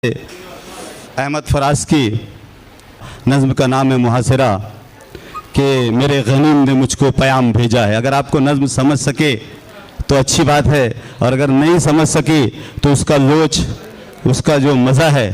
अहमद फराज की नज़्म का नाम है मुहासिरा कि मेरे गनीम ने मुझको प्याम भेजा है। अगर आपको नज़्म समझ सके तो अच्छी बात है, और अगर नहीं समझ सकी तो उसका लोच, उसका जो मज़ा है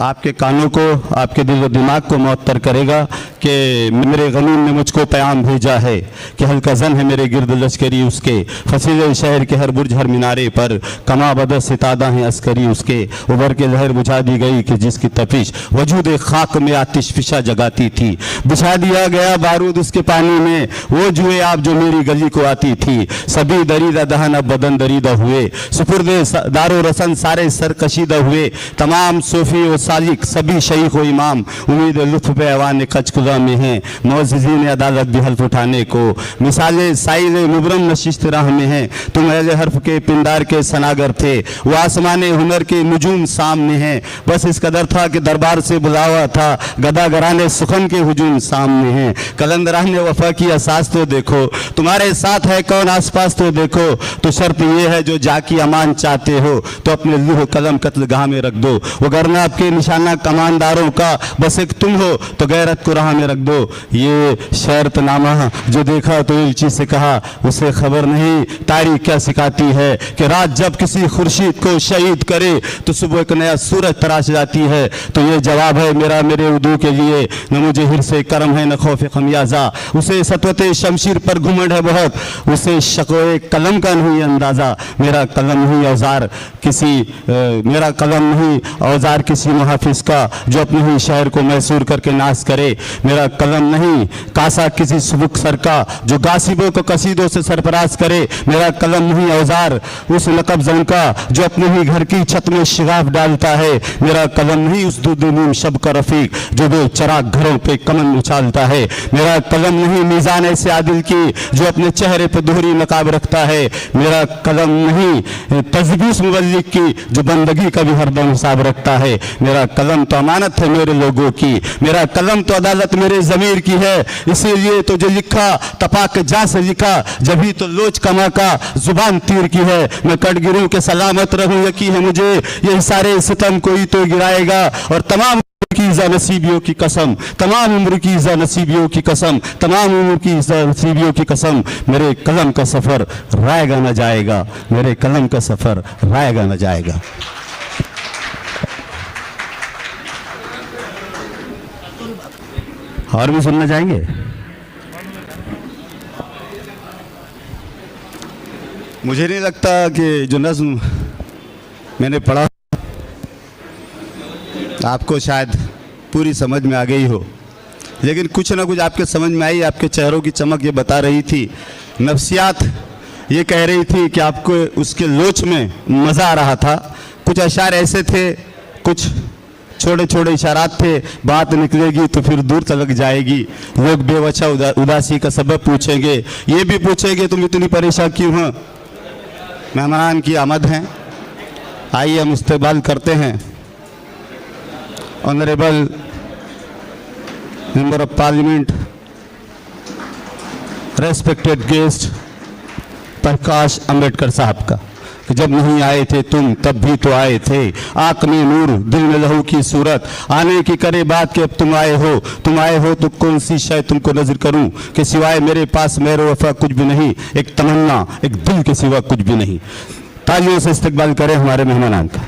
आपके कानों को, आपके दिल व दिमाग को मुअत्तर करेगा कि मेरे गनीम ने मुझको प्याम भेजा है कि हल्का जन है मेरे गिरद लश्करी उसके, फसीले शहर के हर बुर्ज हर मीनारे पर कमा बद सितादा हैं अस्करी उसके, उभर के लहर बुझा दी गई कि जिसकी तपिश वजूद खाक में आतिश फिशा जगाती थी, बिछा दिया गया बारूद उसके पानी में वो जुए आप जो मेरी गली को आती थी, सभी दरीदा दहन अब बदन दरीदा हुए, सुपुर्दे दारो रसन सारे सर कशीदा हुए, तमाम सूफी सालिक सभी शईख व इमाम उम्मीद लुत्फ पे ऐवान कचकुला में हैं, मौज़िज़ीन अदालत भी हल्फ उठाने को, मिसाले साइल मुबरम नशिस्त राह में हैं, तुम अहले हर्फ के पिंदार के सनागर थे, वो आसमाने हुनर के nuजूम सामने हैं, बस इस कदर था कि दरबार से बुलावा था, गदागराने सुखन के हुजूम सामने हैं, कलंदराने वफा की असास तो देखो, तुम्हारे साथ है कौन आसपास तो देखो, तो शर्त ये है जो जाकी अमान चाहते हो तो अपने लूह कलम कत्लगाह में रख दो, वगरना आपके निशाना कमानदारों का बस एक तुम हो तो गैरत को राह में रख दो। ये शर्तनामा जो देखा तो एक चीज से कहा, उसे खबर नहीं तारीख क्या सिखाती है कि रात जब किसी खुर्शीद को शहीद करे तो सुबह एक नया सूरज तराश जाती है। तो ये जवाब है मेरा मेरे उदू के लिए, न मुझे हिर्से करम है न खौफ खमियाजा, उसे सतवते शमशीर पर घुमंड है बहुत, उसे शकोए कलम का नहीं अंदाजा, मेरा कलम नहीं औजार किसी मेरा कलम नहीं औजार किसी मुहाफिज का जो अपने ही शहर को मैसूर करके नाश करे, मेरा कलम नहीं कासा किसी सुबुक सर का जो गासिबों को कसीदों से सरफराज करे, मेरा कलम नहीं औजार उस नकब जन का जो अपने ही घर की छत में शिगाफ डालता है, मेरा कलम नहीं उस दूदनीम शब का रफीक जो दो चराग घरों पे कमन उछालता है, मेरा कलम नहीं मीज़ान ऐसे आदिल की जो अपने चेहरे पर दोहरी नकाब रखता है, मेरा कलम नहीं तजबीस मुबल्लिग की जो बंदगी का भी हरदम हिसाब रखता है, मेरा कलम तो अमानत है मेरे लोगों की, मेरा कलम तो अदालत मेरे ज़मीर की है, इसीलिए तो जो लिखा तपाक जा से लिखा, जभी तो लोच कमा का जुबान तीर की है, मैं कट गिरूं के सलामत रहूं यकीन है मुझे ये सारे सितम कोई तो गिराएगा, और तमाम की इज़्ज़ा नसीबियों की कसम, तमाम उम्र की इज़्ज़ा नसीबियों की कसम, तमाम उम्र की इज़्ज़ा नसीबियों की कसम, मेरे कलम का सफ़र रायगा न जाएगा, मेरे कलम का सफ़र रायगा न जाएगा। और भी सुनना चाहेंगे? मुझे नहीं लगता कि जो नज़्म मैंने पढ़ा आपको शायद पूरी समझ में आ गई हो, लेकिन कुछ ना कुछ आपके समझ में आई। आपके चेहरों की चमक ये बता रही थी, नफ्सियात ये कह रही थी कि आपको उसके लोच में मज़ा आ रहा था। कुछ अशार ऐसे थे, कुछ छोटे छोटे इशारात थे, बात निकलेगी तो फिर दूर तलक जाएगी, लोग बेवजह उदासी का सबब पूछेंगे, ये भी पूछेंगे तुम इतनी परेशान क्यों हो। मेहमान की आमद हैं, आइए हम इस्तेमाल करते हैं honourable member of parliament, respected guest Prakash Ambedkar Sahab का, कि जब नहीं आए थे तुम तब भी तो आए थे, आँख में नूर दिल में लहू की सूरत, आने की करे बात कि अब तुम आए हो तो कौन सी शय तुमको नजर करूं कि सिवाय मेरे पास मेरे वफा कुछ भी नहीं, एक तमन्ना एक दिल के सिवा कुछ भी नहीं। तालियों से इस्तकबाल करें हमारे मेहमानान का।